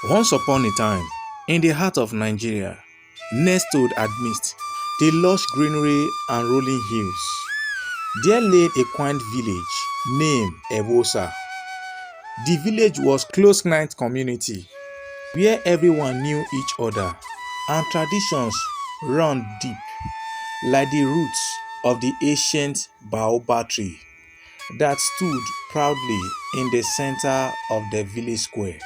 Once upon a time, in the heart of Nigeria, nestled amidst the lush greenery and rolling hills, there lay a quaint village named Evbuosa. The village was close-knit community where everyone knew each other and traditions ran deep like the roots of the ancient baobab tree that stood proudly in the center of the village square.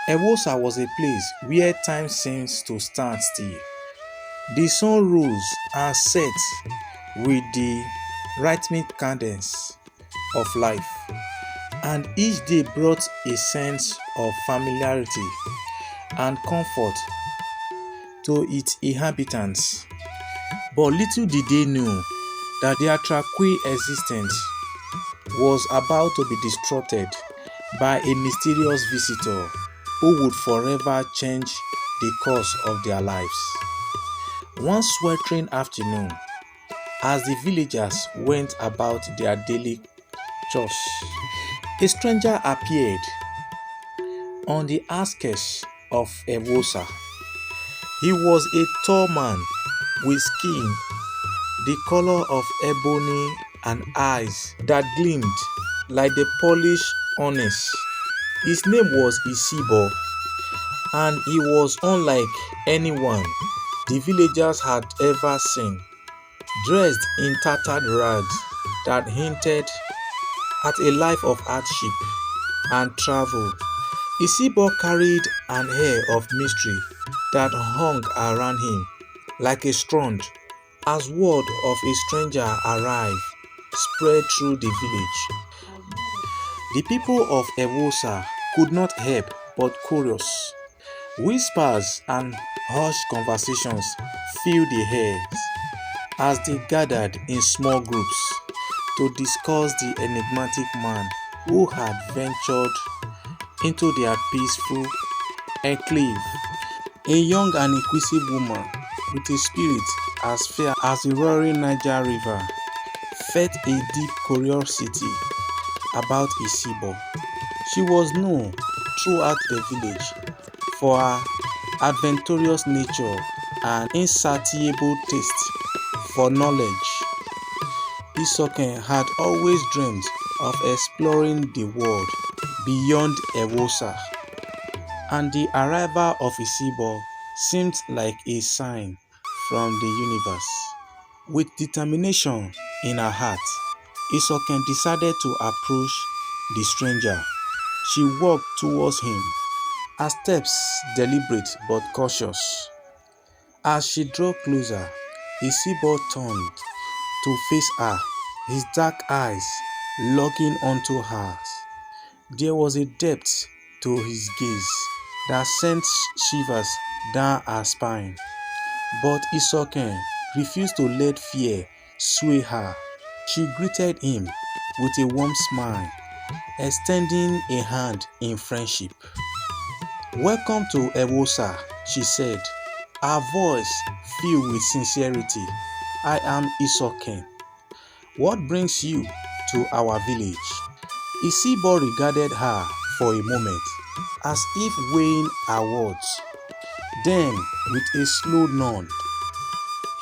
Aosa was a place where time seems to stand still. The sun rose and set with the rhythmic cadence of life, and each day brought a sense of familiarity and comfort to its inhabitants. But little did they know that their tranquil existence was about to be disrupted by a mysterious visitor who would forever change the course of their lives. One sweltering afternoon, as the villagers went about their daily chores, a stranger appeared on the outskirts of Evbuosa. He was a tall man with skin the color of ebony and eyes that gleamed like the polished onyx. His name was Isibo, and he was unlike anyone the villagers had ever seen, dressed in tattered rags that hinted at a life of hardship and travel. Isibo carried an air of mystery that hung around him like a strand as word of a stranger arrived spread through the village. The people of Evbuosa could not help but curious. Whispers and hushed conversations filled the air as they gathered in small groups to discuss the enigmatic man who had ventured into their peaceful enclave. A young and inquisitive woman with a spirit as fair as the roaring Niger River felt a deep curiosity about Isibo. She was known throughout the village for her adventurous nature and insatiable taste for knowledge. Isoken had always dreamed of exploring the world beyond Evbuosa, and the arrival of Isibo seemed like a sign from the universe. With determination in her heart, Isoken decided to approach the stranger. She walked towards him, her steps deliberate but cautious. As she drew closer, Isibo turned to face her, his dark eyes locking onto hers. There was a depth to his gaze that sent shivers down her spine. But Isoken refused to let fear sway her. She greeted him with a warm smile, extending a hand in friendship. "Welcome to Evbuosa," she said, her voice filled with sincerity. "I am Isoken. What brings you to our village?" Isibo regarded her for a moment, as if weighing her words. Then, with a slow nod,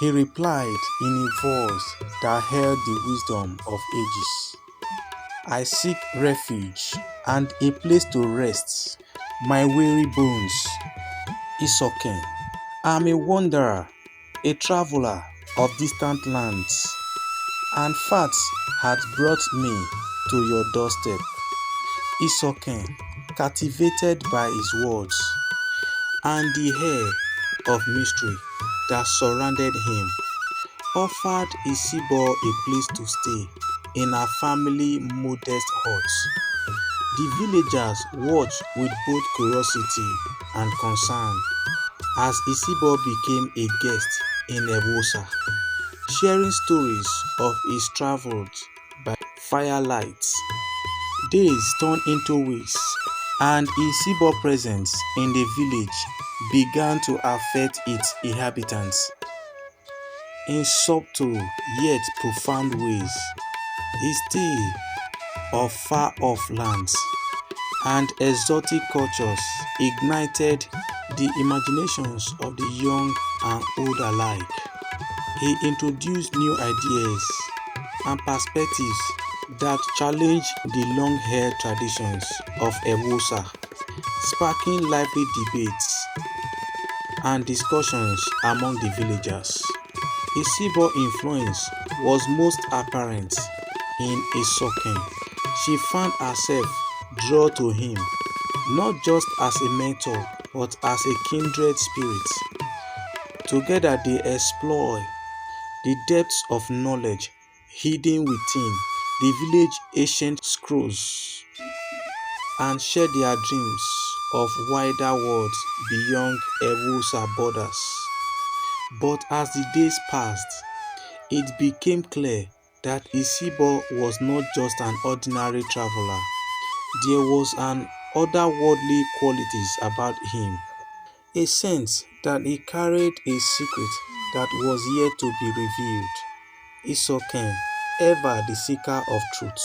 he replied in a voice that held the wisdom of ages. "I seek refuge and a place to rest my weary bones, Isoken. I am a wanderer, a traveler of distant lands, and facts had brought me to your doorstep." Isoken, captivated by his words and the air of mystery that surrounded him, offered Isibo a place to stay in her family modest hut. The villagers watched with both curiosity and concern as Isibo became a guest in Evbuosa, sharing stories of his travels by firelight. Days turned into weeks, and Isibo's presence in the village began to affect its inhabitants in subtle yet profound ways. His tale of far-off lands, and exotic cultures ignited the imaginations of the young and old alike. He introduced new ideas and perspectives that challenged the long-held traditions of Evbuosa, sparking lively debates and discussions among the villagers. His Igbo influence was most apparent in Isoken. She found herself drawn to him not just as a mentor but as a kindred spirit. Together they explore the depths of knowledge hidden within the village ancient scrolls and share their dreams of wider worlds beyond Evbuosa borders. But as the days passed, it became clear that Isibo was not just an ordinary traveler. There was an otherworldly qualities about him, a sense that he carried a secret that was yet to be revealed. Isoken, ever the seeker of truth,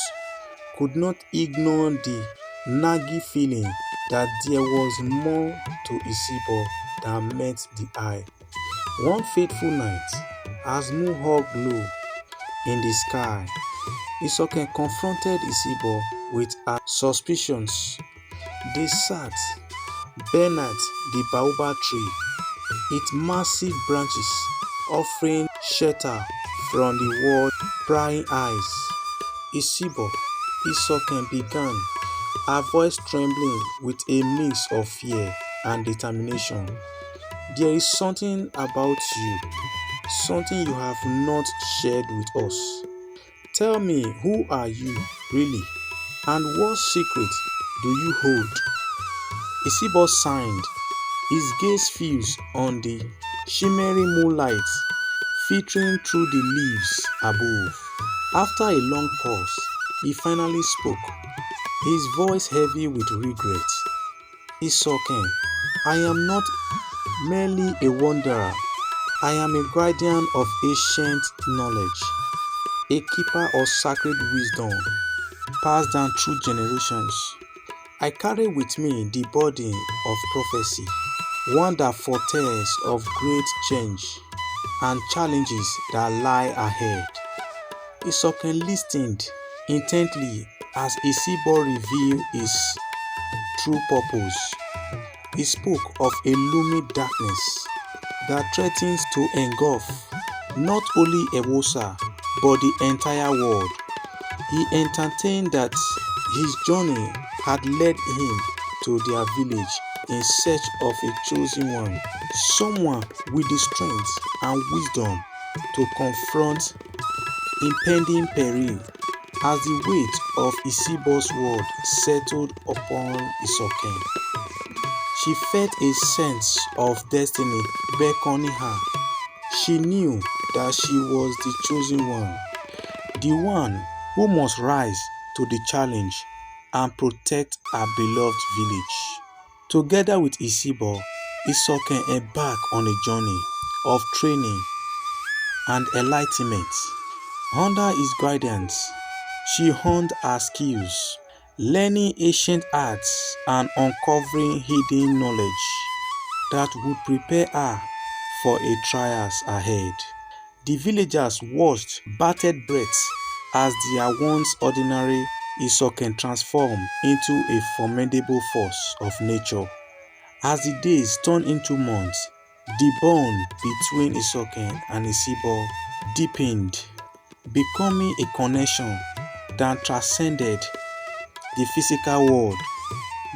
could not ignore the nagging feeling that there was more to Isibo than met the eye. One fateful night, as moon hug low in the sky, Isoken confronted Isibo with her suspicions. They sat beneath the baobab tree, its massive branches offering shelter from the world's prying eyes. Isoken began, her voice trembling with a mix of fear and determination. There is something about you, something you have not shared with us. Tell me, who are you really, and what secret do you hold? Isibo signed, his gaze fused on the shimmering moonlight filtering through the leaves above. After a long pause, he finally spoke, his voice heavy with regret. Isoken, I am not merely a wanderer. I am a guardian of ancient knowledge, a keeper of sacred wisdom passed down through generations. I carry with me the burden of prophecy, one that foretells of great change and challenges that lie ahead. Isoken listened intently as Isibo revealed his true purpose. He spoke of a looming darkness that threatens to engulf not only Evbuosa but the entire world. He entertained that his journey had led him to their village in search of a chosen one, someone with the strength and wisdom to confront impending peril. As the weight of Isibo's word settled upon Isoken, she felt a sense of destiny beckoning her. She knew that she was the chosen one, the one who must rise to the challenge and protect her beloved village. Together with Isibo, Isoken embarked on a journey of training and enlightenment. Under his guidance, she honed her skills, learning ancient arts and uncovering hidden knowledge that would prepare her for a trials ahead. The villagers watched bated breath as their once ordinary Isoken transformed into a formidable force of nature. As the days turned into months, the bond between Isoken and Isibo deepened, becoming a connection that transcended the physical world.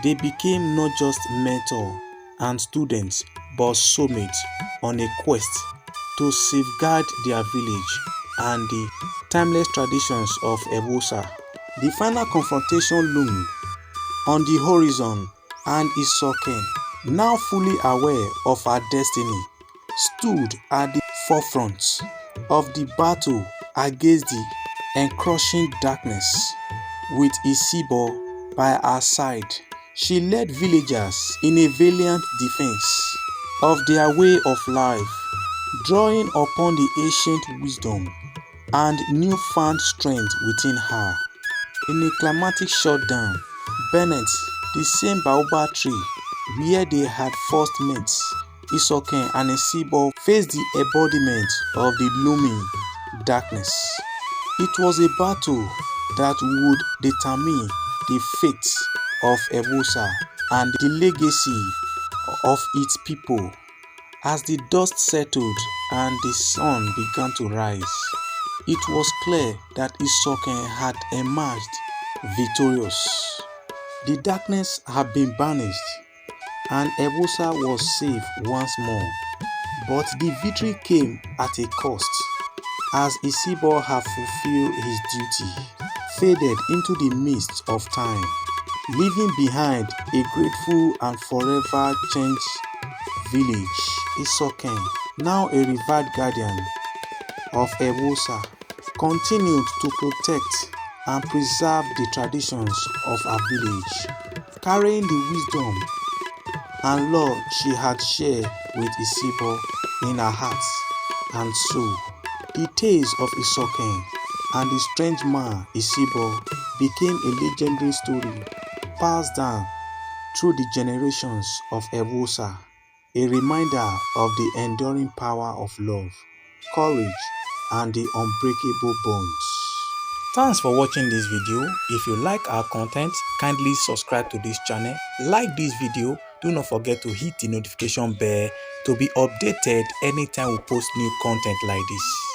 They became not just mentor and students but soulmates on a quest to safeguard their village and the timeless traditions of Evbuosa. The final confrontation loomed on the horizon, and Isoken, now fully aware of her destiny, stood at the forefront of the battle against the encroaching darkness. With Isibo by her side, she led villagers in a valiant defense of their way of life, drawing upon the ancient wisdom and newfound strength within her. In a climatic shutdown, beneath The same baobab tree where they had first met, Isoken and Isibo faced the embodiment of the looming darkness. It was a battle that would determine the fate of Evbuosa and the legacy of its people. As the dust settled and the sun began to rise, it was clear that Isoken had emerged victorious. The darkness had been banished and Evbuosa was saved once more. But the victory came at a cost, as Isibo had fulfilled his duty, faded into the mist of time, leaving behind a grateful and forever changed village. Isoken, now a revered guardian of Evbuosa, continued to protect and preserve the traditions of her village, carrying the wisdom and love she had shared with Isibo in her heart and soul. The tales of Isoken and the strange man Isibo became a legendary story passed down through the generations of Evbuosa, a reminder of the enduring power of love, courage, and the unbreakable bonds. Thanks for watching this video. If you like our content, kindly subscribe to this channel, like this video, do not forget to hit the notification bell to be updated anytime we post new content like this.